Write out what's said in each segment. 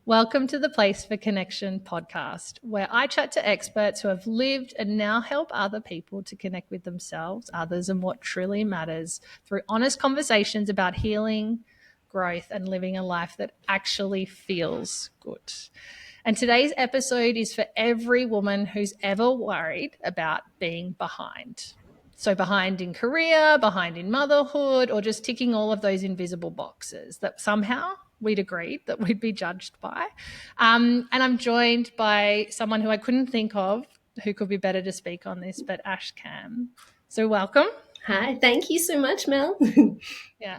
Welcome to the Place for Connection podcast, where I chat to experts who have lived and now help other people to connect with themselves, others, and what truly matters through honest conversations about healing, growth, and living a life that actually feels good. And today's episode is for every woman who's ever worried about being behind. So, behind in career, behind in motherhood, or just ticking all of those invisible boxes that somehow we'd agreed that we'd be judged by. And I'm joined by someone who I couldn't think of who could be better to speak on this, but Ash Cam. So, welcome. Hi, thank you so much, Mel. Yeah.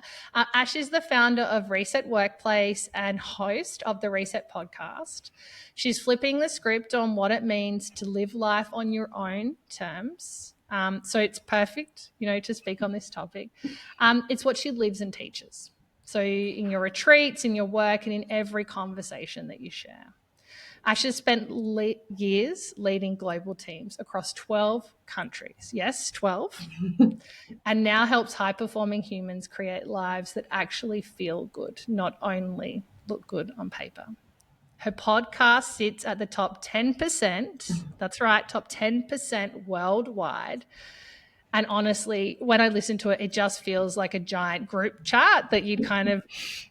Ash is the founder of Reset Workplace and host of the Reset podcast. She's flipping the script on what it means to live life on your own terms. So it's perfect, to speak on this topic. It's what she lives and teaches. So in your retreats, in your work, and in every conversation that you share. Ash has spent years leading global teams across 12 countries. Yes, 12. And now helps high-performing humans create lives that actually feel good, not only look good on paper. Her podcast sits at the top 10%. That's right, top 10% worldwide. And honestly, when I listen to it, it just feels like a giant group chat that you'd kind of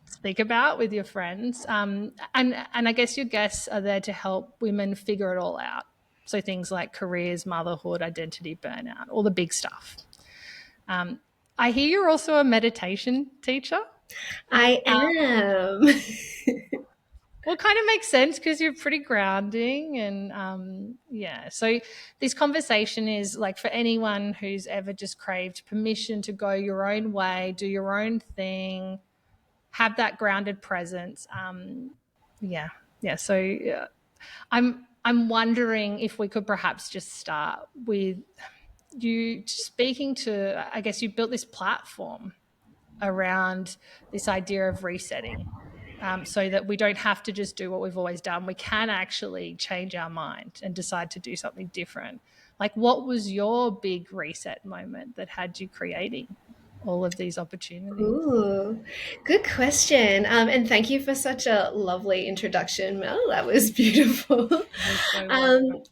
speak about with your friends. And I guess your guests are there to help women figure it all out. So things like careers, motherhood, identity, burnout, all the big stuff. I hear you're also a meditation teacher. I am. Well, it kind of makes sense because you're pretty grounding. And so this conversation is like for anyone who's ever just craved permission to go your own way, do your own thing, have that grounded presence. So I'm wondering if we could perhaps just start with you speaking to, I guess you built this platform around this idea of resetting, so that we don't have to just do what we've always done. We can actually change our mind and decide to do something different. Like, what was your big reset moment that had you creating all of these opportunities? Ooh, good question. And thank you for such a lovely introduction, Mel. That was beautiful. You're so um, welcome.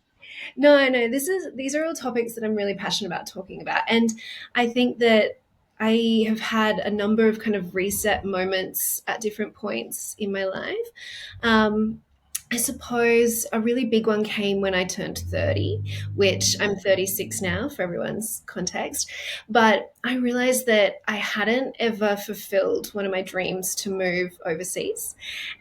no, these are all topics that I'm really passionate about talking about, and I think that I have had a number of kind of reset moments at different points in my life. Um, I suppose a really big one came when I turned 30, which I'm 36 now for everyone's context. But I realized that I hadn't ever fulfilled one of my dreams to move overseas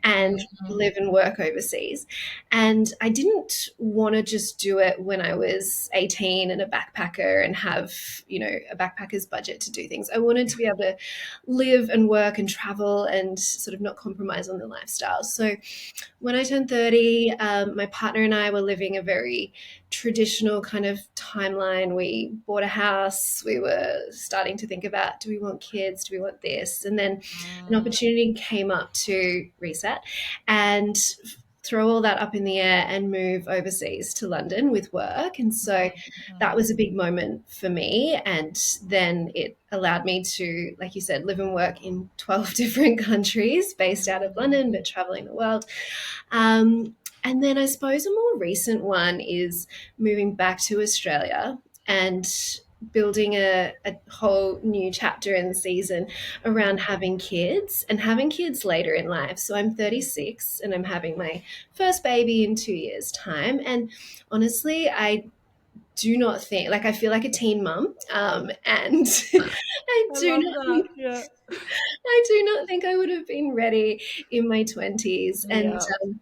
and live and work overseas. And I didn't want to just do it when I was 18 and a backpacker and have, a backpacker's budget to do things. I wanted to be able to live and work and travel and sort of not compromise on the lifestyle. So when I turned 30, my partner and I were living a very traditional kind of timeline. We bought a house. We were starting to think about, do we want kids? Do we want this? And then an opportunity came up to reset and throw all that up in the air and move overseas to London with work. And so that was a big moment for me. And then it allowed me to, like you said, live and work in 12 different countries based out of London, but traveling the world. And then I suppose a more recent one is moving back to Australia and building a whole new chapter in the season around having kids and having kids later in life. So I'm 36 and I'm having my first baby in 2 years' time. And honestly, I do not think, like, I feel like a teen mum, and I I do love not that. think Yeah. I do not think I would have been ready in my 20s. And Yeah.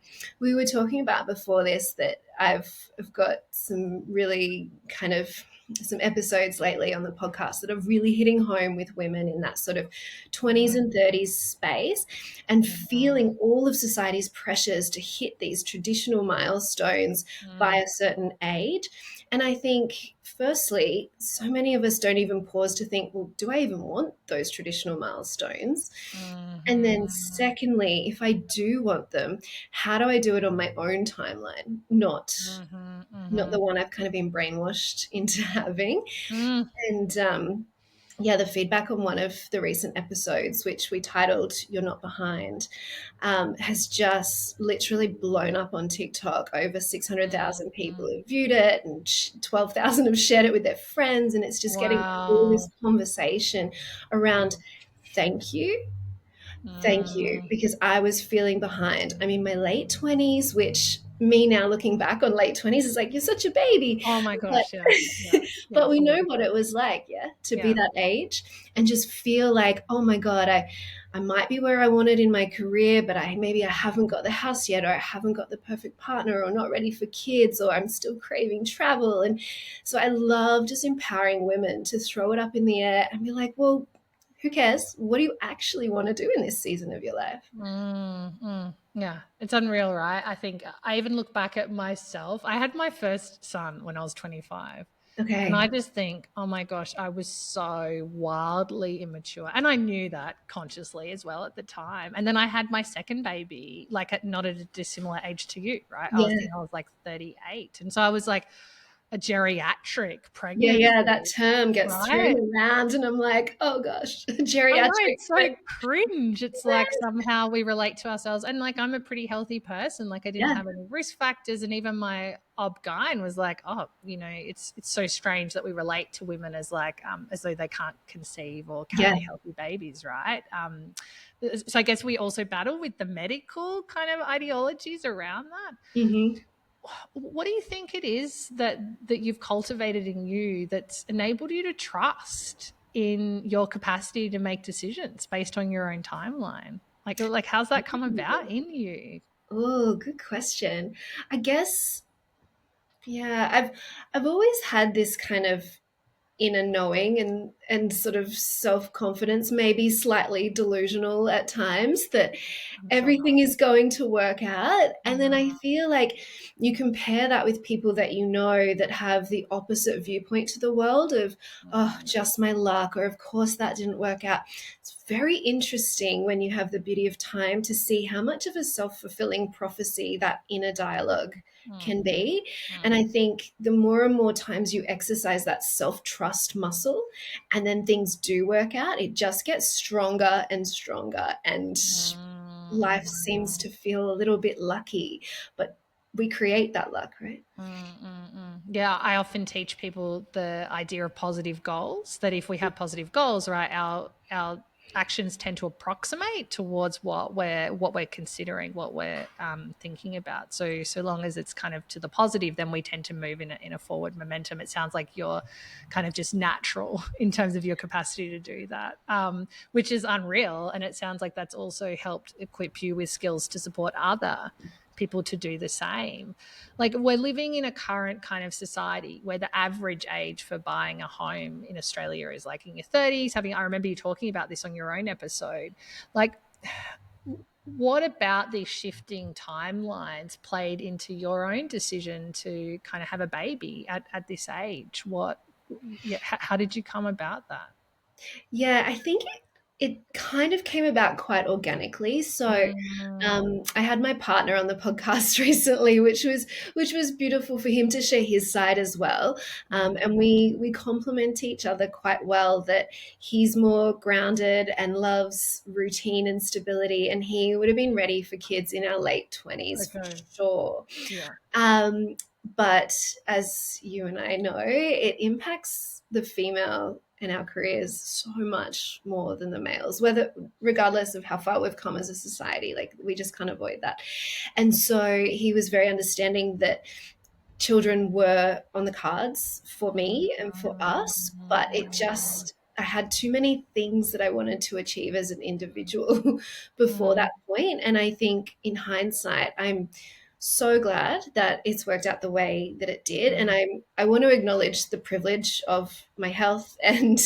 we were talking about before this that I've got some really kind of some episodes lately on the podcast that are really hitting home with women in that sort of 20s and 30s space and feeling all of society's pressures to hit these traditional milestones by a certain age. And I think, firstly, so many of us don't even pause to think, well, do I even want those traditional milestones? And then, secondly, if I do want them, how do I do it on my own timeline, not the one I've kind of been brainwashed into having? And yeah, the feedback on one of the recent episodes, which we titled "You're Not Behind," has just literally blown up on TikTok. Over 600,000 people Mm. have viewed it, and 12,000 have shared it with their friends. And it's just getting all this Wow. conversation around thank you. Thank you, Mm. because I was feeling behind. I'm in my late 20s, which me now looking back on late 20s is like, you're such a baby. Oh my But, gosh, yeah. Yeah. Yeah, but we know fully. what it was like, yeah, to be Yeah. that age and just feel like, oh my God, I might be where I wanted in my career, but maybe I haven't got the house yet, or I haven't got the perfect partner, or not ready for kids, or I'm still craving travel. And so I love just empowering women to throw it up in the air and be like, well, who cares? What do you actually want to do in this season of your life? Yeah, it's unreal, right? I think I even look back at myself. I had my first son when I was 25. And I Okay. just think, oh my gosh, I was so wildly immature. And I knew that consciously as well at the time. And then I had my second baby, like not at a dissimilar age to you, right? I was Yeah. thinking I was like 38. And so I was like a geriatric Yeah, pregnancy, yeah, that term gets thrown right? around, and I'm like, oh gosh, I know geriatric. it's so cringe. It's like somehow we relate to ourselves, and like I'm a pretty healthy person. Like I didn't Yeah, have any risk factors, and even my ob-gyn was like, "Oh, it's so strange that we relate to women as like as though they can't conceive or yeah. carry healthy babies, right?" So I guess we also battle with the medical kind of ideologies around that. Hmm. What do you think it is that you've cultivated in you that's enabled you to trust in your capacity to make decisions based on your own timeline? Like how's that come about in you? Oh, good question. I guess, yeah, I've always had this kind of inner knowing and sort of self-confidence, maybe slightly delusional at times, that I'm so everything not. is going to work out. And then I Mm, feel like you compare that with people that you know that have the opposite viewpoint to the world of, oh, mm, just my luck, or of course that didn't work out. It's very interesting when you have the beauty of time to see how much of a self-fulfilling prophecy that inner dialogue mm, can be. And mm, I think the more and more times you exercise that self-trust muscle, and then things do work out, it just gets stronger and stronger, and life seems mm. to feel a little bit lucky, but we create that luck, right? Yeah, I often teach people the idea of positive goals. That if we have positive goals, right, our actions tend to approximate towards what we're considering, what we're thinking about. So long as it's kind of to the positive, then we tend to move in a forward momentum. It sounds like you're kind of just natural in terms of your capacity to do that, which is unreal. And it sounds like that's also helped equip you with skills to support other people to do the same. Like we're living in a current kind of society where the average age for buying a home in Australia is like in your 30s. I remember you talking about this on your own episode. Like, what about these shifting timelines played into your own decision to kind of have a baby at this age? Yeah, how did you come about that? Yeah, I think it kind of came about quite organically. So Mm, I had my partner on the podcast recently, which was beautiful for him to share his side as well. And mm, we complement each other quite well. That he's more grounded and loves routine and stability, and he would have been ready for kids in our late 20s for okay. sure. Yeah. But as you and I know, it impacts the female in our careers so much more than the males, whether regardless of how far we've come as a society, like we just can't avoid that. And so he was very understanding that children were on the cards for me and for us, but it just I had too many things that I wanted to achieve as an individual before that Mm, point. And I think in hindsight, I'm so glad that it's worked out the way that it did. And mm, I want to acknowledge the privilege of my health and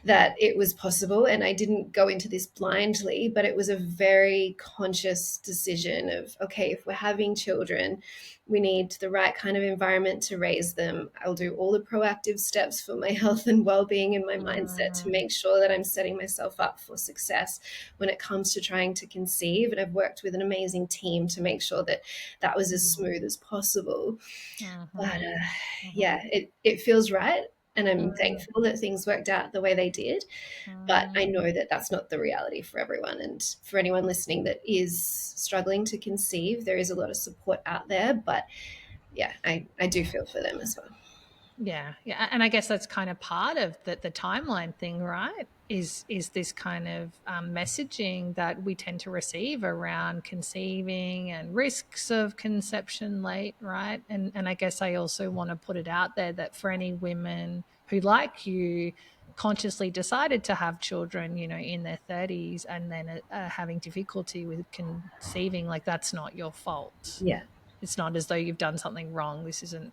that it was possible. And I didn't go into this blindly, but it was a very conscious decision of, okay, if we're having children, we need the right kind of environment to raise them. I'll do all the proactive steps for my health and well-being and my mindset to mm, make sure that I'm setting myself up for success when it comes to trying to conceive. And I've worked with an amazing team to make sure that was as mm, smooth as possible. But mhm, mhm. yeah, it feels right. And I'm Mm, thankful that things worked out the way they did. But I mm. know that that's not the reality for everyone. And for anyone listening that is struggling to conceive, there is a lot of support out there. But yeah, I do feel for them as well. Yeah, yeah, and I guess that's kind of part of the timeline thing, right? Is this kind of messaging that we tend to receive around conceiving and risks of conception late, right? And I guess I also want to put it out there that for any women who, like you, consciously decided to have children, in their 30s and then having difficulty with conceiving, like that's not your fault. Yeah. It's not as though you've done something wrong. This isn't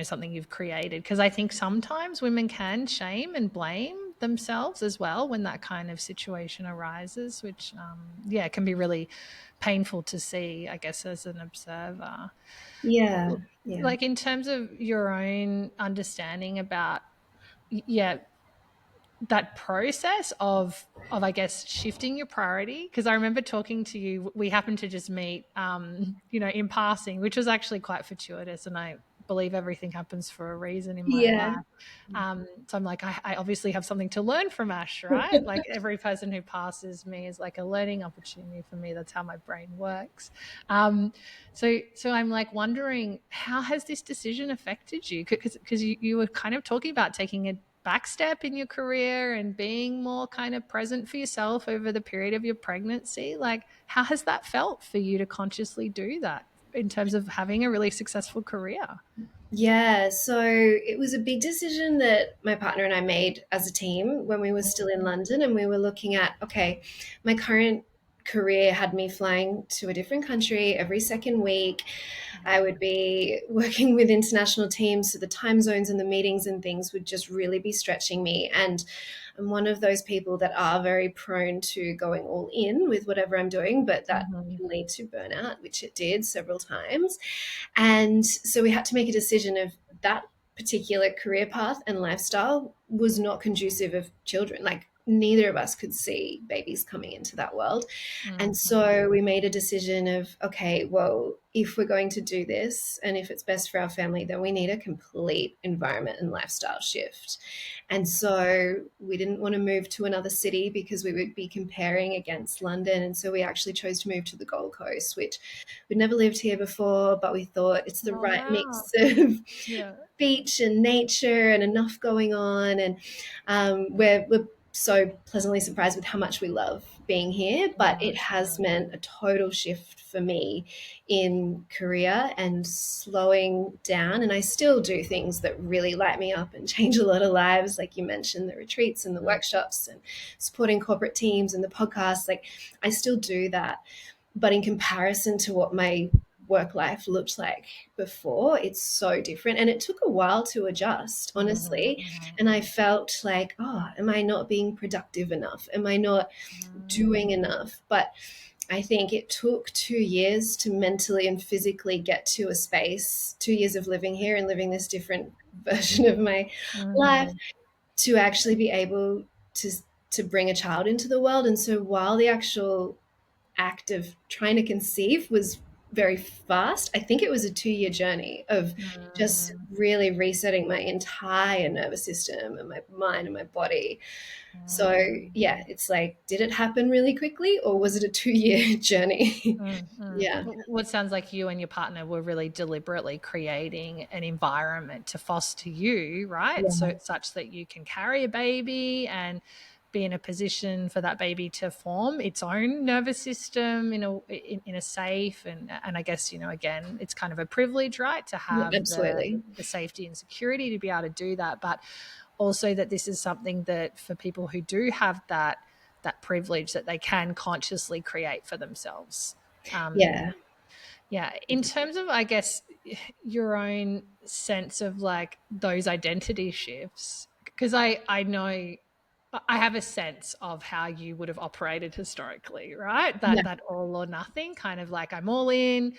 something you've created, because I think sometimes women can shame and blame themselves as well when that kind of situation arises, which yeah, can be really painful to see, I guess, as an observer. Yeah. Yeah. Like in terms of your own understanding about, yeah, that process of I guess shifting your priority, because I remember talking to you, we happened to just meet in passing, which was actually quite fortuitous, and I believe everything happens for a reason in my Yeah. life. So I'm like, I obviously have something to learn from Ash, right? Like every person who passes me is like a learning opportunity for me. That's how my brain works. So I'm like wondering, how has this decision affected you? Because you were kind of talking about taking a back step in your career and being more kind of present for yourself over the period of your pregnancy. Like, how has that felt for you to consciously do that in terms of having a really successful career? Yeah, so it was a big decision that my partner and I made as a team when we were still in London, and we were looking at, okay, my current career had me flying to a different country every second week. I would be working with international teams, so the time zones and the meetings and things would just really be stretching me. And I'm one of those people that are very prone to going all in with whatever I'm doing, but that Mm-hmm. can lead to burnout, which it did several times. And so we had to make a decision of that particular career path and lifestyle was not conducive of children. Like neither of us could see babies coming into that world. And Mm-hmm. so we made a decision of, okay, well, if we're going to do this and if it's best for our family, then we need a complete environment and lifestyle shift. And so we didn't want to move to another city because we would be comparing against London. And so we actually chose to move to the Gold Coast, which we'd never lived here before, but we thought it's the Oh, right wow. mix of Yeah. beach and nature and enough going on. And we're so pleasantly surprised with how much we love being here, but it has Mm-hmm. meant a total shift for me in career and slowing down. And I still do things that really light me up and change a lot of lives, like you mentioned, the retreats and the workshops and supporting corporate teams and the podcast. Like I still do that, but in comparison to what my work life looked like before, it's so different. And it took a while to adjust, honestly. And I felt like, oh, am I not being productive enough? Am I not doing enough? But I think it took 2 years to mentally and physically get to a space, 2 years of living here and living this different version of my life, Mm-hmm. to actually be able to bring a child into the world. And so while the actual act of trying to conceive was very fast, I think it was a 2 year journey of just Mm-hmm. really resetting my entire nervous system and my mind and my body. So, yeah, it's like, did it happen really quickly or was it a 2 year journey? Mm-hmm. Yeah. What sounds like you and your partner were really deliberately creating an environment to foster you, right? So Yeah. such that you can carry a baby and be in a position for that baby to form its own nervous system in a safe, and I guess, again, it's kind of a privilege, right, to Yeah, have absolutely. the safety and security to be able to do that, but also that this is something that for people who do have that privilege, that they can consciously create for themselves. Yeah. Yeah, in terms of, I guess, your own sense of like those identity shifts, because I know I have a sense of how you would have operated historically, right? Yeah. That all or nothing kind of like, I'm all in.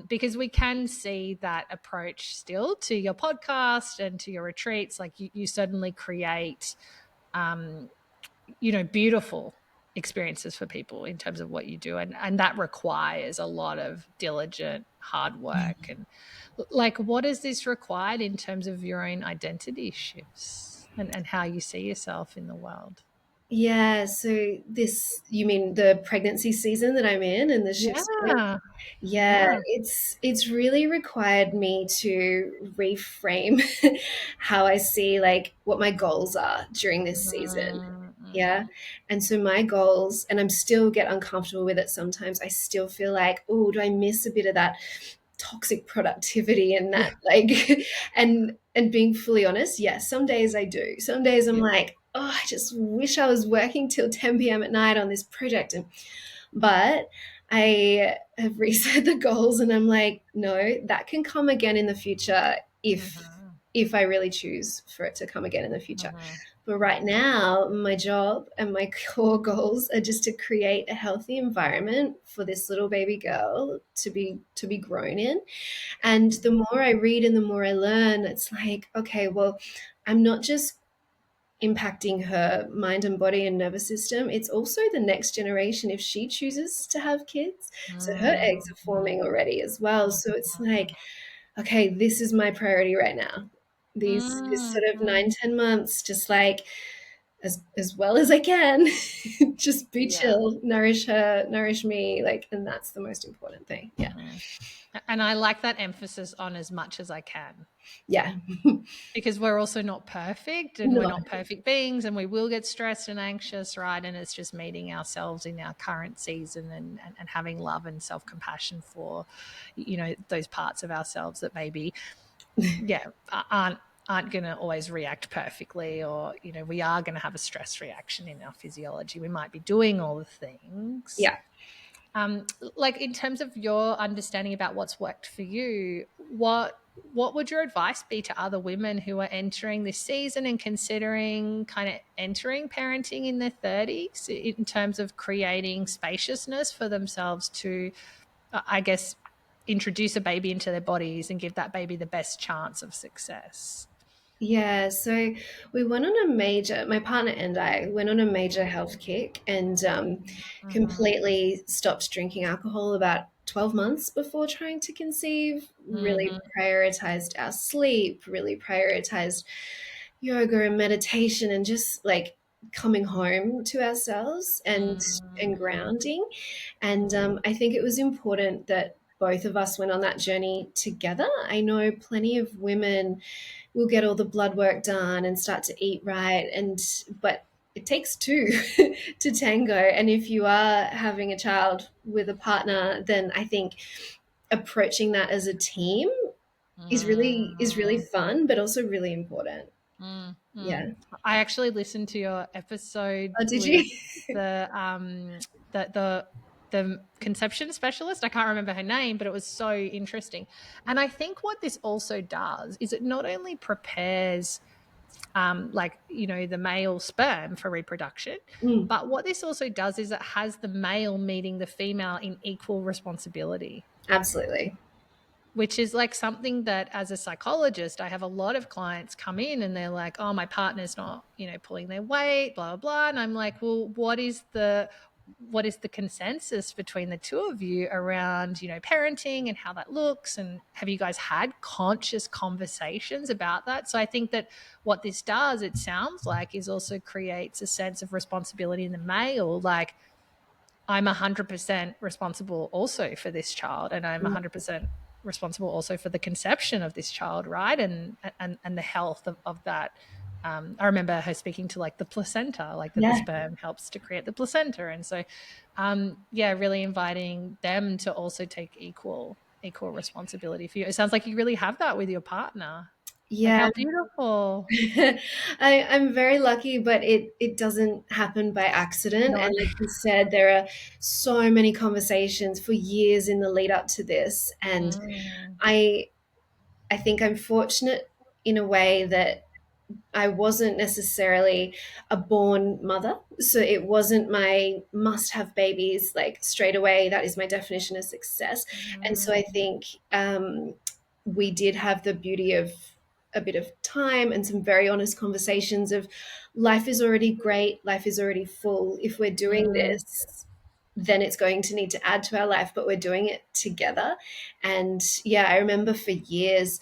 Because we can see that approach still to your podcast and to your retreats. Like you certainly create, beautiful. experiences for people in terms of what you do, and that requires a lot of diligent hard work. And like, what has this required in terms of your own identity shifts and how you see yourself in the world? Yeah, so this, you mean the pregnancy season that I'm in and the shifts? Yeah. Yeah, Yeah. it's really required me to reframe how I see like what my goals are during this season. Yeah. Mm-hmm. And so my goals, and I'm still get uncomfortable with it sometimes. I still feel like, oh, do I miss a bit of that toxic productivity and that Yeah. like and being fully honest, yes, some days I do. Some days I'm Yeah. like, oh, I just wish I was working till 10 p.m. at night on this project. And but I have reset the goals and I'm like, no, that can come again in the future Mm-hmm. if I really choose for it to come again in the future. Mm-hmm. But right now, my job and my core goals are just to create a healthy environment for this little baby girl to be grown in. And the more I read and the more I learn, it's like, okay, well, I'm not just impacting her mind and body and nervous system, it's also the next generation if she chooses to have kids. So her eggs are Mm-hmm. forming already as well. So it's like, okay, this is my priority right now. This sort of Mm-hmm. 9, 10 months, just like as well as I can, just be Yeah. chill, nourish her, nourish me, like, and that's the most important thing. Yeah, Mhm. And I like that emphasis on as much as I can, yeah, because we're also not perfect and we're no, not perfect beings and we will get stressed and anxious, right? And it's just meeting ourselves in our current season and having love and self compassion for, those parts of ourselves that maybe, yeah, aren't going to always react perfectly, or we are going to have a stress reaction in our physiology. We might be doing all the things. yeah. Like, in terms of your understanding about what's worked for you, what would your advice be to other women who are entering this season and considering kind of entering parenting in their 30s, in terms of creating spaciousness for themselves to, I guess, introduce a baby into their bodies and give that baby the best chance of success? Yeah, so we went on a major, my partner and I went on a major health kick and Mm-hmm. completely stopped drinking alcohol about 12 months before trying to conceive, really Mm-hmm. prioritized our sleep, really prioritized yoga and meditation and just like coming home to ourselves and grounding. And I think it was important that both of us went on that journey together. I know plenty of women will get all the blood work done and start to eat right, and but it takes two to tango. And if you are having a child with a partner, then I think approaching that as a team is really Mm-hmm. fun, but also really important. Mm-hmm. Yeah. I actually listened to your episode Oh, did you? with the the the the conception specialist. I can't remember her name, but it was so interesting. And I think what this also does is it not only prepares like the male sperm for reproduction, Mm, but what this also does is it has the male meeting the female in equal responsibility, absolutely. which is like something that, as a psychologist, I have a lot of clients come in and they're like, oh, my partner's not pulling their weight, blah blah blah. And I'm like, well, what is the consensus between the two of you around parenting and how that looks, and have you guys had conscious conversations about that? So I think that what this does, it sounds like, is also creates a sense of responsibility in the male, like, I'm 100% responsible also for this child, and I'm Mm, 100% responsible also for the conception of this child, right? And the health of that. I remember her speaking to like the placenta, like that the yeah. sperm helps to create the placenta. And so, yeah, really inviting them to also take equal responsibility for you. It sounds like you really have that with your partner. Like, Yeah. how beautiful. I'm very lucky, but it doesn't happen by accident. No. And like you said, there are so many conversations for years in the lead up to this. And Mm, I I think I'm fortunate in a way that I wasn't necessarily a born mother. So it wasn't my must have babies like straight away. That is my definition of success. And so I mm, think we did have the beauty of a bit of time and some very honest conversations of life is already great, life is already full. If we're doing Mm, this, then it's going to need to add to our life, but we're doing it together. And yeah, I remember for years,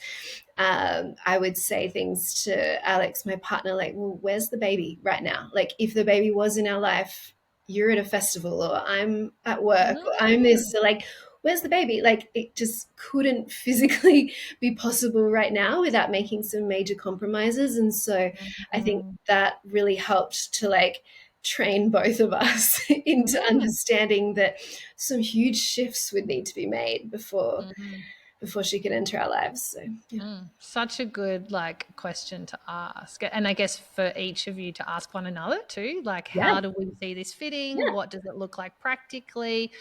I would say things to Alex, my partner, like, well, where's the baby right now? Like, if the baby was in our life, you're at a festival, or I'm at work, or I'm mm, this. So, like, where's the baby? Like, it just couldn't physically be possible right now without making some major compromises. And so I think mm, that really helped to like train both of us into mm, understanding that some huge shifts would need to be made mm. before she could enter our lives. So yeah. Such a good like question to ask. And I guess for each of you to ask one another too, like Yeah. how do we see this fitting? Yeah. What does it look like practically?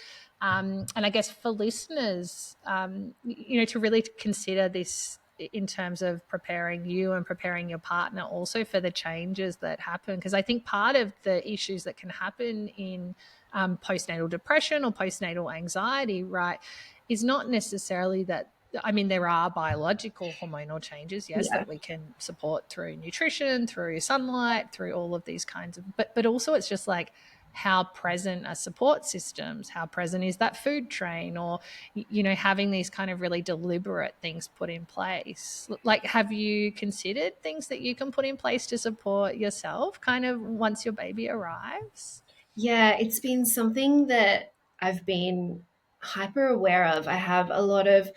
And I guess for listeners, to really consider this in terms of preparing you and preparing your partner also for the changes that happen. Because I think part of the issues that can happen in postnatal depression or postnatal anxiety, right, is not necessarily that. I mean, there are biological hormonal changes, yes, Yeah. that we can support through nutrition, through sunlight, through all of these kinds of, but also it's just like how present are support systems, how present is that food train, or having these kind of really deliberate things put in place. Like, have you considered things that you can put in place to support yourself kind of once your baby arrives? Yeah, it's been something that I've been hyper aware of. I have a lot of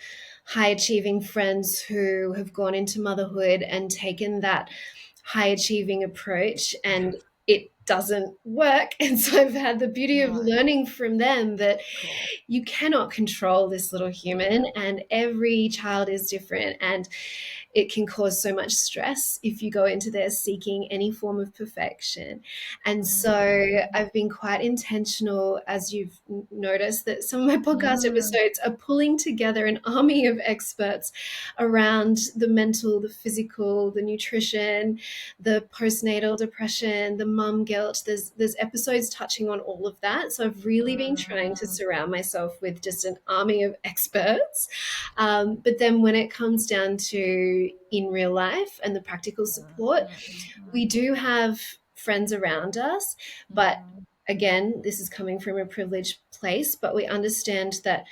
high achieving friends who have gone into motherhood and taken that high achieving approach, and it doesn't work. And so I've had the beauty of No, of learning from them that course. you cannot control this little human, Yeah. and every child is different. And it can cause so much stress if you go into there seeking any form of perfection. And so Mm, I've been quite intentional, as you've noticed, that some of my podcast mm, episodes are pulling together an army of experts around the mental, the physical, the nutrition, the postnatal depression, the mum guilt. There's episodes touching on all of that. So I've really been trying to mm, surround myself with just an army of experts. But then when it comes down to in real life and the practical mm, support, mm, we mm, do have friends around us, but mm, again, this is coming from a privileged place, but we understand that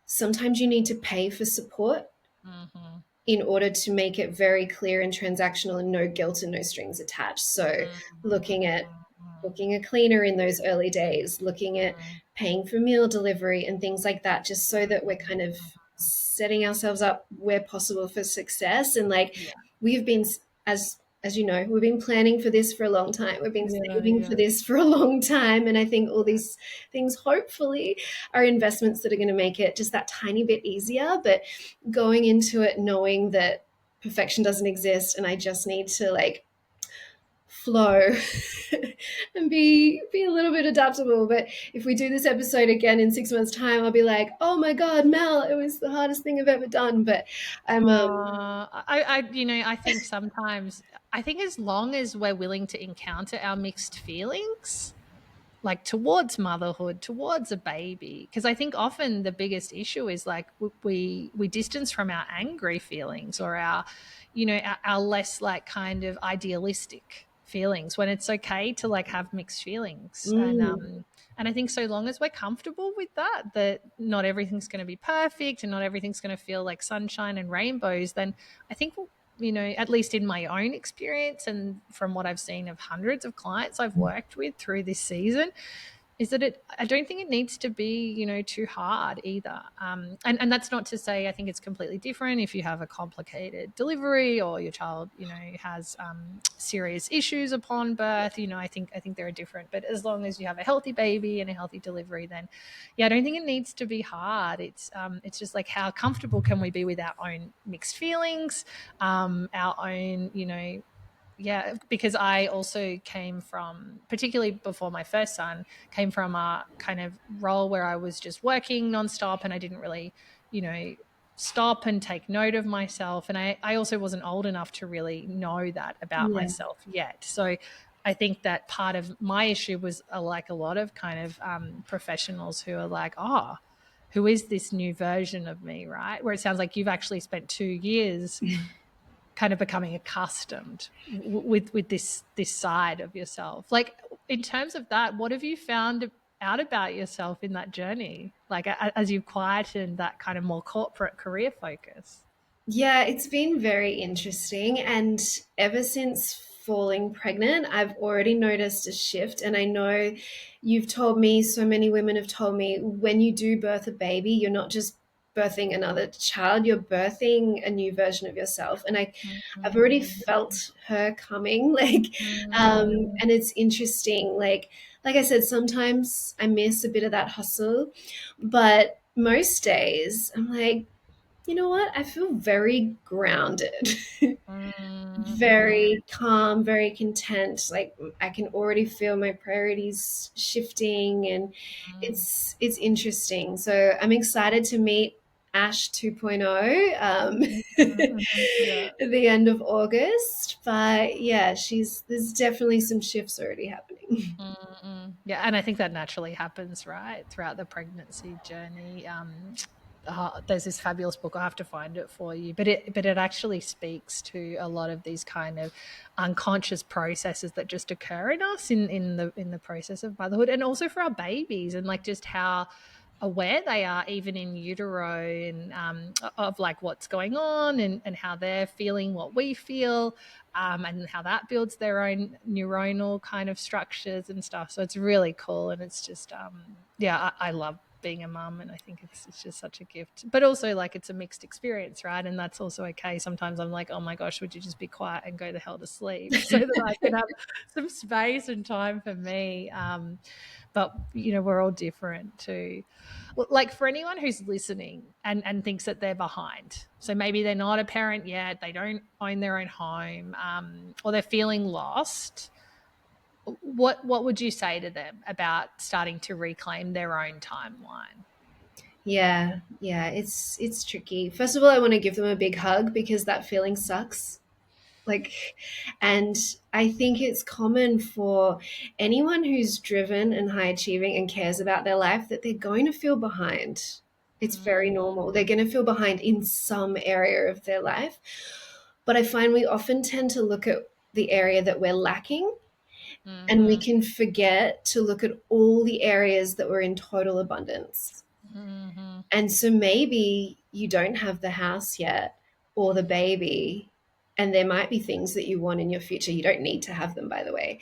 sometimes you need to pay for support mm, mm, in order to make it very clear and transactional and no guilt and no strings attached. So, mm, looking at mm, booking a cleaner in those early days, looking at mm, paying for meal delivery and things like that, just so that we're kind of setting ourselves up where possible for success. And like yeah, we've been, as you know, we've been planning for this for a long time. We've been yeah, saving for yeah. this for a long time. And I think all these things hopefully are investments that are going to make it just that tiny bit easier. But going into it knowing that perfection doesn't exist and I just need to like flow and be a little bit adaptable. But if we do this episode again in 6 months time, I'll be like, oh my god, Mel, it was the hardest thing I've ever done. But I'm I think sometimes, I think as long as we're willing to encounter our mixed feelings, like towards motherhood, towards a baby, because I think often the biggest issue is like we distance from our angry feelings or our less like kind of idealistic feelings, when it's okay to like have mixed feelings. And I think so long as we're comfortable with that not everything's going to be perfect and not everything's going to feel like sunshine and rainbows, then I think at least in my own experience and from what I've seen of hundreds of clients I've worked with through this season, is that I don't think it needs to be, too hard either. And that's not to say I think it's completely different if you have a complicated delivery or your child, has serious issues upon birth. I think they're different. But as long as you have a healthy baby and a healthy delivery, then yeah, I don't think it needs to be hard. It's just like how comfortable can we be with our own mixed feelings, our own, yeah, because I also came from, particularly before my first son, came from a kind of role where I was just working nonstop and I didn't really, you know, stop and take note of myself. And I also wasn't old enough to really know that about yeah. myself yet. So I think that part of my issue was like a lot of kind of professionals who are like, oh, who is this new version of me, right? Where it sounds like you've actually spent 2 years kind of becoming accustomed with this side of yourself. Like, in terms of that, what have you found out about yourself in that journey, like as you've quietened that kind of more corporate career focus? Yeah, it's been very interesting. And ever since falling pregnant, I've already noticed a shift. And I know you've told me, so many women have told me, when you do birth a baby, you're not just birthing another child, you're birthing a new version of yourself. And I've already Mm, felt her coming. mm, And it's interesting. Like I said, sometimes I miss a bit of that hustle, but most days I'm like, you know what? I feel very grounded, mm, mm, very calm, very content. Like I can already feel my priorities shifting, and mm, it's interesting. So I'm excited to meet Ash 2.0 mm, mm, yeah. at the end of August. But yeah, she's there's definitely some shifts already happening. Yeah, and I think that naturally happens, right, throughout the pregnancy journey. There's this fabulous book. I have to find it for you, but it actually speaks to a lot of these kind of unconscious processes that just occur in us in the process of motherhood, and also for our babies, and like just how aware they are even in utero, and of like what's going on, and how they're feeling what we feel, and how that builds their own neuronal kind of structures and stuff. So it's really cool, and it's just yeah, I love being a mum, and I think it's just such a gift. But also, like, it's a mixed experience, right? And that's also okay. Sometimes I'm like, oh my gosh, would you just be quiet and go the hell to sleep so that I can have some space and time for me? But we're all different too. Like, for anyone who's listening and thinks that they're behind, so maybe they're not a parent yet, they don't own their own home, or they're feeling lost, what would you say to them about starting to reclaim their own timeline? Yeah, yeah, it's tricky. First of all, I want to give them a big hug because that feeling sucks. Like, and I think it's common for anyone who's driven and high achieving and cares about their life that they're going to feel behind. It's very normal. They're going to feel behind in some area of their life. But I find we often tend to look at the area that we're lacking, and we Mm-hmm. can forget to look at all the areas that we're in total abundance. Mm-hmm. And so maybe you don't have the house yet or the baby, and there might be things that you want in your future. You don't need to have them, by the way.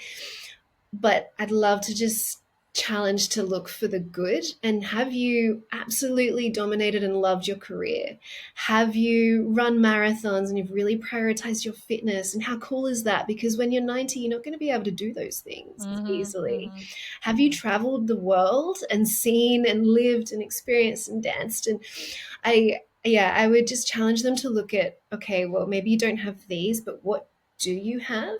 But I'd love to just challenge to look for the good. And have you absolutely dominated and loved your career? Have you run marathons and you've really prioritized your fitness? And how cool is that? Because when you're 90, you're not going to be able to do those things as Mm-hmm. easily. Mm-hmm. Have you traveled the world and seen and lived and experienced and danced? And yeah, I would just challenge them to look at, okay, well, maybe you don't have these, but what do you have?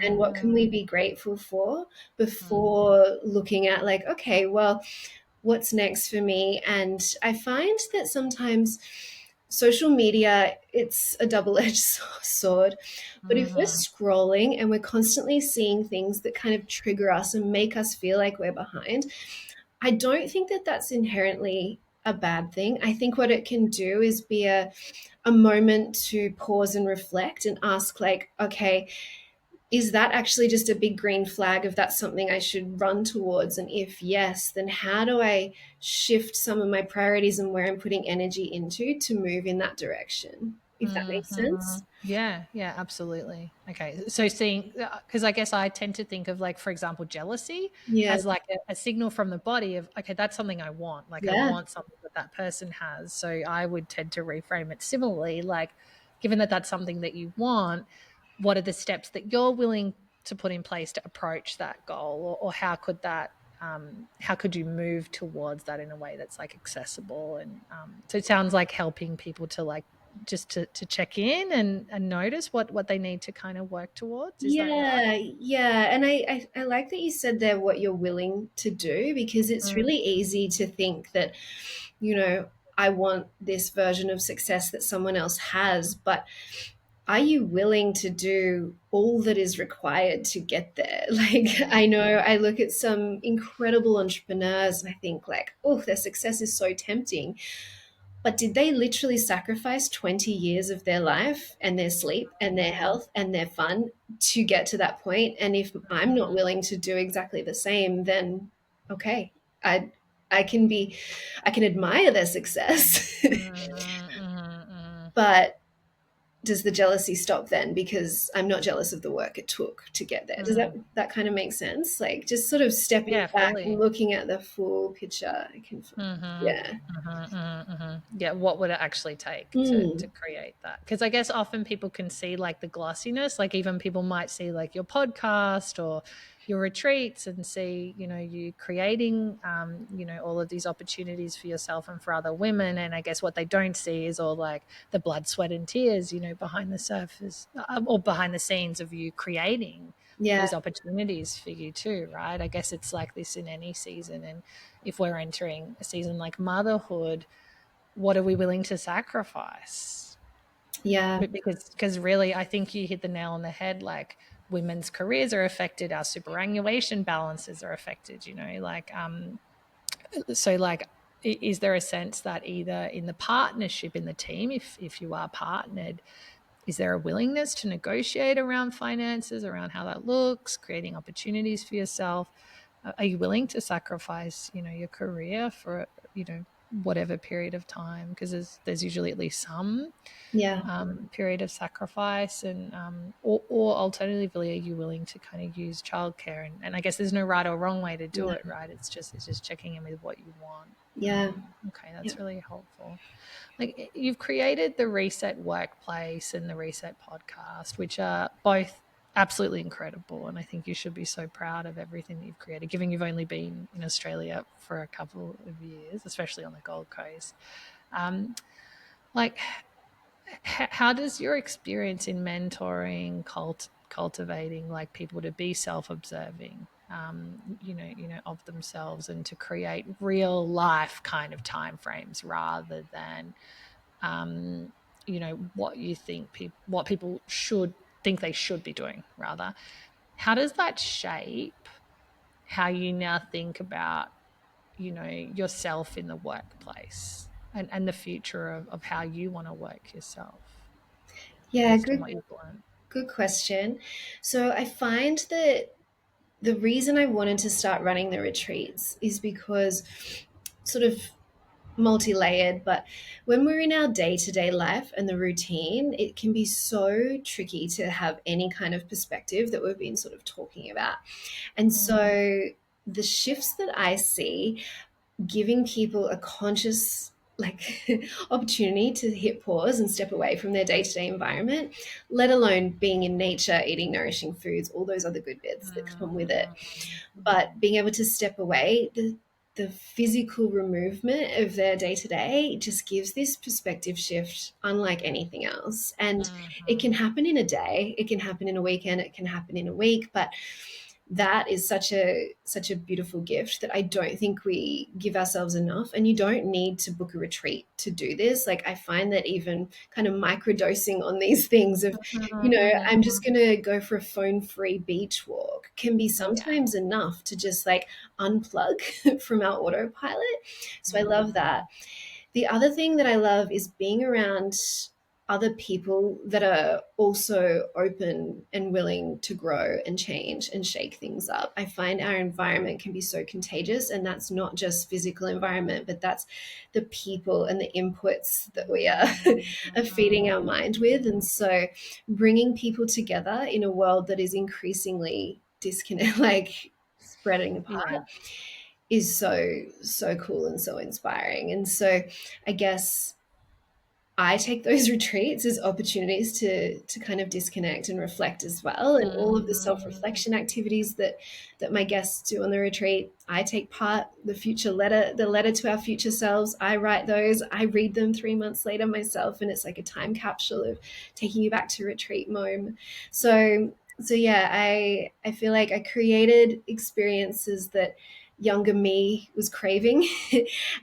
And what can we Mm-hmm. be grateful for before looking at, like, okay, well, what's next for me? And I find that sometimes social media, it's a double-edged sword. But if we're Mm-hmm. scrolling and we're constantly seeing things that kind of trigger us and make us feel like we're behind, I don't think that that's inherently a bad thing. I think what it can do is be a moment to pause and reflect and ask, like, okay, is that actually just a big green flag of that's something I should run towards? And if yes, then how do I shift some of my priorities and where I'm putting energy into to move in that direction? If that makes Mhm. sense. Yeah, yeah, absolutely. Okay. So seeing, because I guess I tend to think of, like, for example, jealousy Yeah. as like a signal from the body of, okay, that's something I want. Like, I Yeah. want something that that person has. So I would tend to reframe it similarly. Like, given that that's something that you want, what are the steps that you're willing to put in place to approach that goal? Or how could you move towards that in a way that's like accessible? And so it sounds like helping people to, like, just to check in and notice what they need to kind of work towards. Is that right? Yeah, yeah. And I like that you said there what you're willing to do, because it's Mm, really easy to think that, you know, I want this version of success that someone else has, but are you willing to do all that is required to get there? Like, I know mm, I look at some incredible entrepreneurs and I think, like, oh, their success is so tempting. But did they literally sacrifice 20 years of their life and their sleep and their health and their fun to get to that point? And if I'm not willing to do exactly the same, then okay, I I can be I can admire their success. But does the jealousy stop then because I'm not jealous of the work it took to get there? Does that kind of make sense? Like just sort of stepping Yeah, back and fully. looking at the full picture. I can, yeah. Yeah, what would it actually take to Mm, create that? Because I guess often people can see like the glossiness, like even people might see like your podcast or your retreats and see, you creating, all of these opportunities for yourself and for other women. And I guess what they don't see is all like the blood, sweat, and tears, behind the surface or behind the scenes of you creating yeah, these opportunities for you too, right? I guess it's like this in any season. And if we're entering a season like motherhood, what are we willing to sacrifice? yeah, Because really, I think you hit the nail on the head. Like women's careers are affected, our superannuation balances are affected. So like, is there a sense that either in the partnership in the team, if you are partnered, is there a willingness to negotiate around finances, around how that looks, creating opportunities for yourself? Are you willing to sacrifice, your career for, whatever period of time? Because there's usually at least some yeah, period of sacrifice, and or alternatively, are you willing to kind of use childcare? And I guess there's no right or wrong way to do no, it, right? It's just checking in with what you want. yeah, Okay, yeah, that's really helpful. Like you've created the Reset Workplace and the Reset Podcast, which are both absolutely incredible. And I think you should be so proud of everything that you've created, given you've only been in Australia for a couple of years, especially on the Gold Coast. Um, like, how does your experience in mentoring, cultivating like people to be self-observing, of themselves and to create real life kind of timeframes rather than what you think what people should think they should be doing rather, how does that shape how you now think about yourself in the workplace and the future of how you want to work yourself yeah. based on Good, what you've learned? good question. So I find that the reason I wanted to start running the retreats is because sort of multi-layered, but when we're in our day-to-day life and the routine, it can be so tricky to have any kind of perspective that we've been sort of talking about. And Mm, so the shifts that I see, giving people a conscious like opportunity to hit pause and step away from their day-to-day environment, let alone being in nature, eating nourishing foods, all those other good bits that come with it. But being able to step away, the physical removal of their day to day just gives this perspective shift unlike anything else. And it can happen in a day, it can happen in a weekend, it can happen in a week, but that is such a beautiful gift that I don't think we give ourselves enough. And you don't need to book a retreat to do this. Like I find that even kind of microdosing on these things of, I'm just going to go for a phone-free beach walk can be yeah. sometimes enough to just like unplug from our autopilot. So I love that. The other thing that I love is being around other people that are also open and willing to grow and change and shake things up. I find our environment can be so contagious, and that's not just physical environment, but that's the people and the inputs that we are feeding our mind with. And so bringing people together in a world that is increasingly disconnect, like spreading apart, Yeah. is so cool and so inspiring. And so I guess I take those retreats as opportunities to kind of disconnect and reflect as well. And all of the self-reflection activities that my guests do on the retreat, I take part. The letter to our future selves, I write those. I read them 3 months later myself, and it's like a time capsule of taking you back to retreat mode. So yeah, I feel like I created experiences that younger me was craving,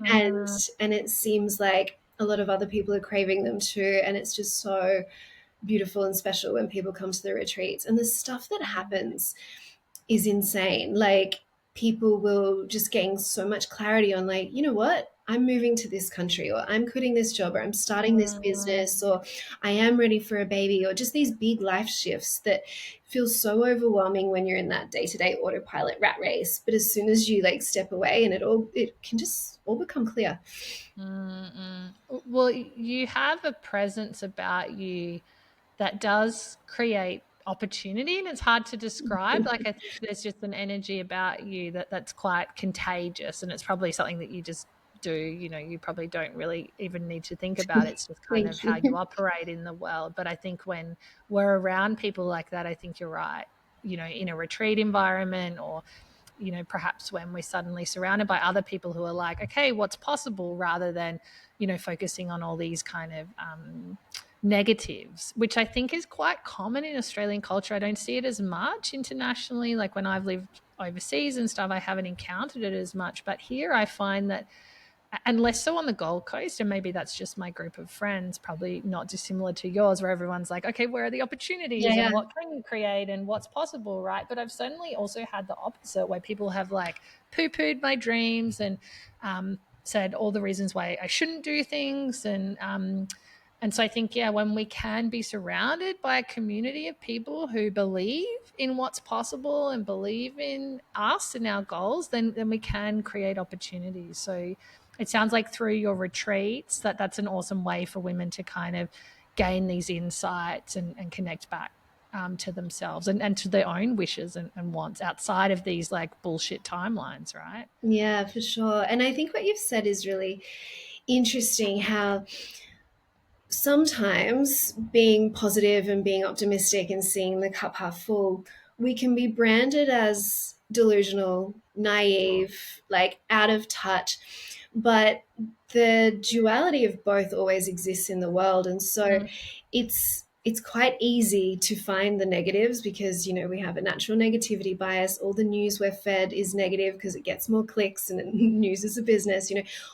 and Mm, and it seems like a lot of other people are craving them too. And it's just so beautiful and special when people come to the retreats. And the stuff that happens is insane. Like people will just gain so much clarity on like, you know what? I'm moving to this country, or I'm quitting this job, or I'm starting this business, Mm, or I am ready for a baby, or just these big life shifts that feel so overwhelming when you're in that day-to-day autopilot rat race. But as soon as you like step away, and it can just all become clear. Well, you have a presence about you that does create opportunity, and it's hard to describe. Like, I think there's just an energy about you that's quite contagious, and it's probably something that you just do. You probably don't really even need to think about it. It's just kind of Thank how you you. operate in the world. But I think when we're around people like that, I think you're right. In a retreat environment, or perhaps when we're suddenly surrounded by other people who are like, okay, what's possible, rather than focusing on all these kind of negatives, which I think is quite common in Australian culture. I don't see it as much internationally. Like when I've lived overseas and stuff, I haven't encountered it as much. But here I find that, and less so on the Gold Coast, and maybe that's just my group of friends, probably not dissimilar to yours, where everyone's like, okay, where are the Yeah, opportunities and yeah, what can you create and what's possible, right? But I've certainly also had the opposite, where people have like poo-pooed my dreams and said all the reasons why I shouldn't do things. And so I think, yeah, when we can be surrounded by a community of people who believe in what's possible and believe in us and our goals, then we can create opportunities. So it sounds like through your retreats that's an awesome way for women to kind of gain these insights and connect back to themselves and to their own wishes and wants outside of these like bullshit timelines, right? yeah, for sure. And I think what you've said is really interesting, how sometimes being positive and being optimistic and seeing the cup half full, we can be branded as delusional, naive, like out of touch. But the duality of both always exists in the world. And so Mm, it's quite easy to find the negatives because we have a natural negativity bias. All the news we're fed is negative because it gets more clicks, and news is a business.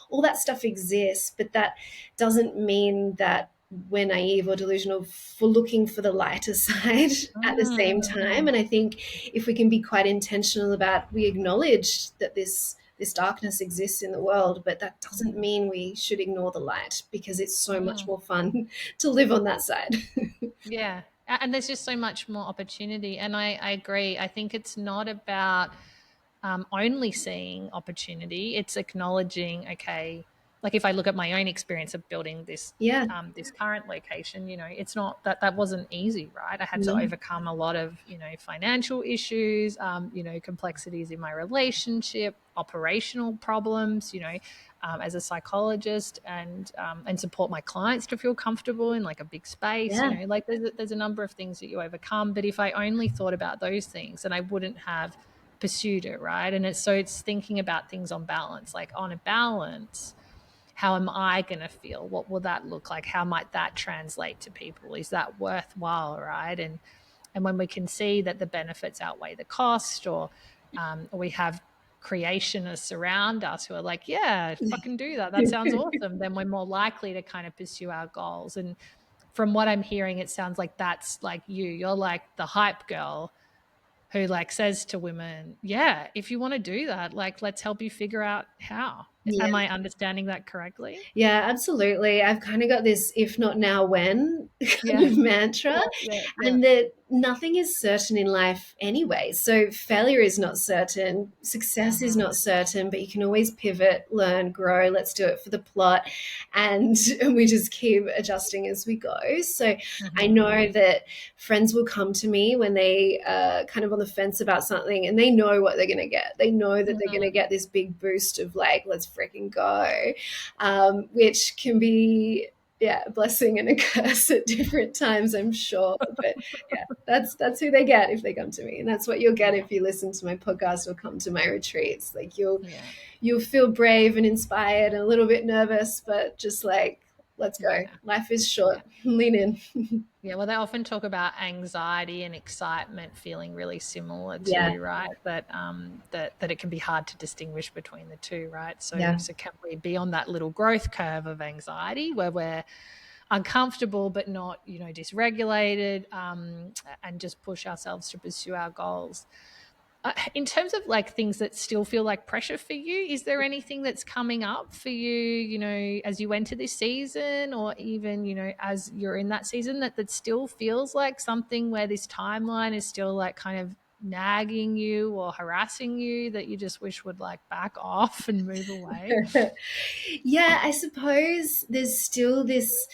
All that stuff exists, but that doesn't mean that we're naive or delusional for looking for the lighter side at the same time. mm, And I think if we can be quite intentional about, we acknowledge that this darkness exists in the world, but that doesn't mean we should ignore the light, because it's so much mm. more fun to live on that side. Yeah. And there's just so much more opportunity. And I agree. I think it's not about only seeing opportunity. It's acknowledging, okay, like if I look at my own experience of building Yeah. this current location, it's not that wasn't easy, right? I had to No. overcome a lot of financial issues, complexities in my relationship, operational problems, as a psychologist, and support my clients to feel comfortable in like a big space, Yeah. like there's a number of things that you overcome. But if I only thought about those things, then I wouldn't have pursued it, right? And it's thinking about things on balance, like on a balance, how am I going to feel? What will that look like? How might that translate to people? Is that worthwhile, right? And when we can see that the benefits outweigh the cost, or we have creationists around us who are like, yeah, fucking do that. That sounds awesome. Then we're more likely to kind of pursue our goals. And from what I'm hearing, it sounds like that's like you. You're like the hype girl who like says to women, yeah, if you want to do that, like let's help you figure out how. Am Yeah. I understanding that correctly? Yeah, absolutely. I've kind of got this if not now when kind Yeah. of mantra, Yeah. Yeah. Yeah. and that nothing is certain in life anyway. So failure is not certain, success is Mm-hmm. not certain, but you can always pivot, learn, grow. Let's do it for the plot. And we just keep adjusting as we go. So I Mm-hmm. know that friends will come to me when they kind of on the fence about something, and they know what they're going to get. They know that they're going to Mm-hmm. get this big boost of like, let's freaking go, which can be, yeah, a blessing and a curse at different times, I'm sure. But yeah, that's who they get if they come to me, and that's what you'll get Yeah. if you listen to my podcast or come to my retreats. Like Yeah. you'll feel brave and inspired and a little bit nervous, but just like, let's go. Yeah. Life is Yeah. short. Lean in. Yeah, well, they often talk about anxiety and excitement feeling really similar Yeah, too, right? That it can be hard to distinguish between the two, right? So yeah, so can we be on that little growth curve of anxiety where we're uncomfortable but not dysregulated, and just push ourselves to pursue our goals? In terms of like things that still feel like pressure for you, is there anything that's coming up for you, as you enter this season, or even, as you're in that season, that still feels like something where this timeline is still like kind of nagging you or harassing you that you just wish would like back off and move away? Yeah, I suppose there's still this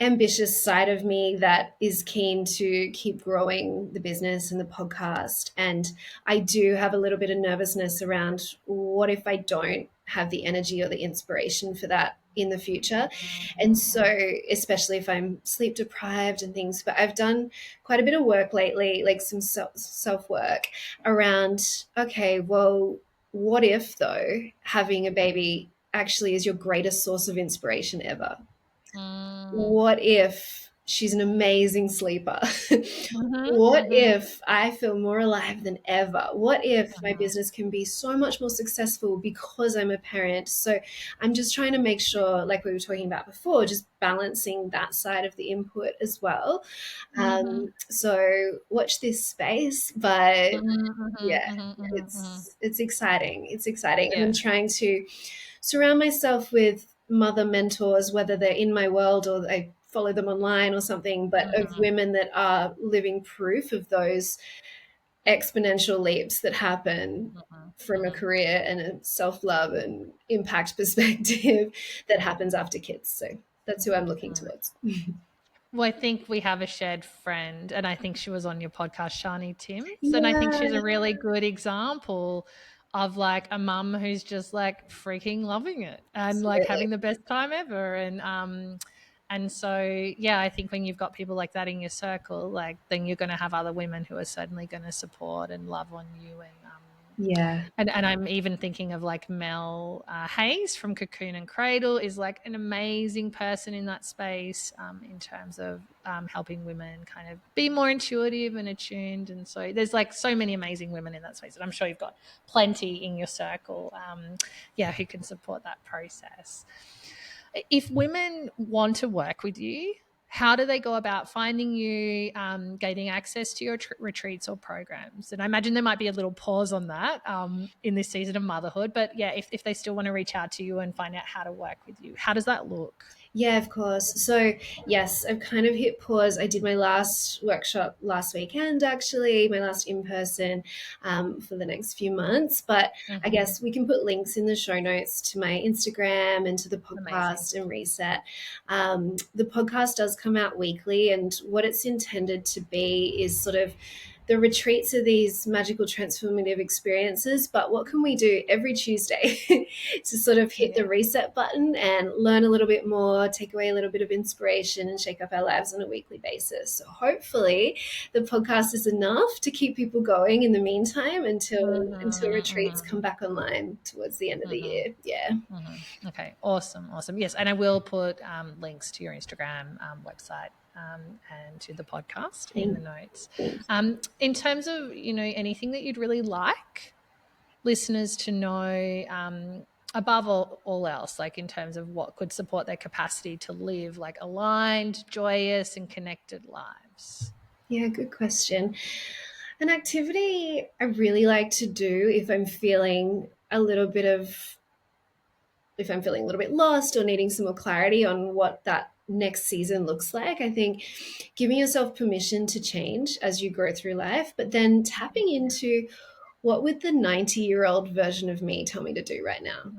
ambitious side of me that is keen to keep growing the business and the podcast. And I do have a little bit of nervousness around what if I don't have the energy or the inspiration for that in the future. And so, especially if I'm sleep deprived and things, but I've done quite a bit of work lately, like some self work around, okay, well, what if though having a baby actually is your greatest source of inspiration ever? Mm. What if she's an amazing sleeper? Mhm, What mhm, if I feel more alive than ever? What if my mhm, business can be so much more successful because I'm a parent? So I'm just trying to make sure, like we were talking about before, just balancing that side of the input as well. mhm, So watch this space, but mhm, mhm, yeah, mhm, mhm, mhm. it's exciting. It's exciting. And Yeah. I'm trying to surround myself with mother mentors, whether they're in my world or I follow them online or something, but of Mhm, women that are living proof of those exponential leaps that happen mhm, from a mhm, career and a self-love and impact perspective that mhm, happens after kids. So that's who I'm looking mhm. towards. Well, I think we have a shared friend, and I think she was on your podcast, Shani Timms. And I think she's a Yeah, really good example of like a mum who's just like freaking loving it and like absolutely. having the best time ever. And so yeah, I think when you've got people like that in your circle, like then you're going to have other women who are certainly going to support and love on you. Yeah. And I'm even thinking of like Mel Hayes from Cocoon and Cradle is like an amazing person in that space, in terms of helping women kind of be more intuitive and attuned. And so there's like so many amazing women in that space, and I'm sure you've got plenty in your circle, yeah, who can support that process. If women want to work with you, how do they go about finding you, gaining access to your retreats or programs? And I imagine there might be a little pause on that, in this season of motherhood. But yeah, if they still want to reach out to you and find out how to work with you, how does that look? Yeah, of course. So, yes, I've kind of hit pause. I did my last workshop last weekend, actually, my last in person for the next few months. But I Mm-hmm. guess we can put links in the show notes to my Instagram and to the Amazing. podcast and Reset. The podcast does come out weekly, and what it's intended to be is sort of the retreats are these magical transformative experiences, but what can we do every Tuesday to sort of hit Yeah. the reset button and learn a little bit more, take away a little bit of inspiration and shake up our lives on a weekly basis? So hopefully the podcast is enough to keep people going in the meantime until Mm-hmm, retreats mm-hmm, come back online towards the end of the mm-hmm. year. Yeah. Okay, awesome, awesome. Yes, and I will put links to your Instagram, website, and to the podcast in the Thank, notes. thank In terms of anything that you'd really like listeners to know, above all else, like in terms of what could support their capacity to live like aligned, joyous, and connected lives. Yeah, good question. An activity I really like to do if I'm feeling a little bit lost or needing some more clarity on what that next season looks like, I think giving yourself permission to change as you grow through life, but then tapping into what would the 90-year-old version of me tell me to do right now?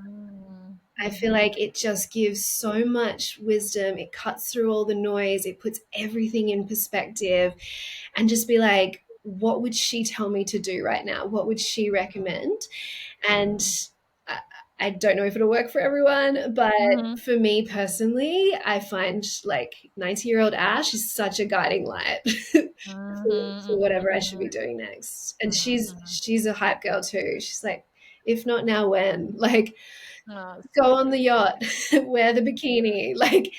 I feel Mm-hmm. like it just gives so much wisdom. It cuts through all the noise. It puts everything in perspective and just be like, what would she tell me to do right now? What would she recommend? And I, I don't know if it'll work for everyone, but Mm-hmm. for me personally, I find like 90-year-old Ash is such a guiding light for whatever I should be doing next. And Mm-hmm. she's a hype girl too. She's like, if not now, when? Like, Oh, so go on the good. yacht, wear the bikini, like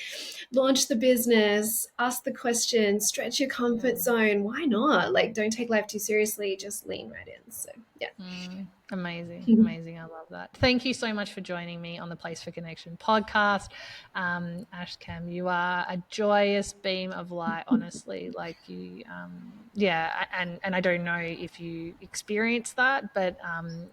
launch the business, ask the question, stretch your comfort zone. Why not? Like, don't take life too seriously, just lean right in. So, yeah. Amazing, amazing. I love that. Thank you so much for joining me on the Place for Connection podcast. Ashcam, you are a joyous beam of light, honestly. Like you, yeah, and I don't know if you experience that, but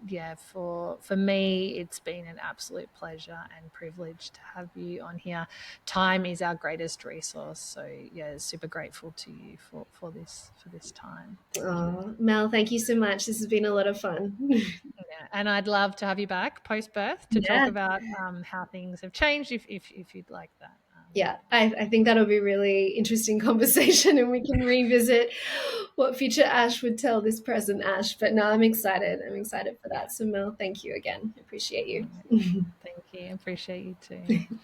yeah, for me, it's been an absolute pleasure and privilege to have you on here. Time is our greatest resource, so yeah, super grateful to you for this time. Thank you. Oh, Mel, thank you so much. This has been a lot of fun. Yeah, and I'd love to have you back post birth to talk Yeah. about how things have changed if you'd like that. Yeah, I think that'll be really interesting conversation and we can revisit what future Ash would tell this present Ash. But no, I'm excited. I'm excited for that. So Mel, thank you again. I appreciate Yeah, you. thank you. Appreciate you too.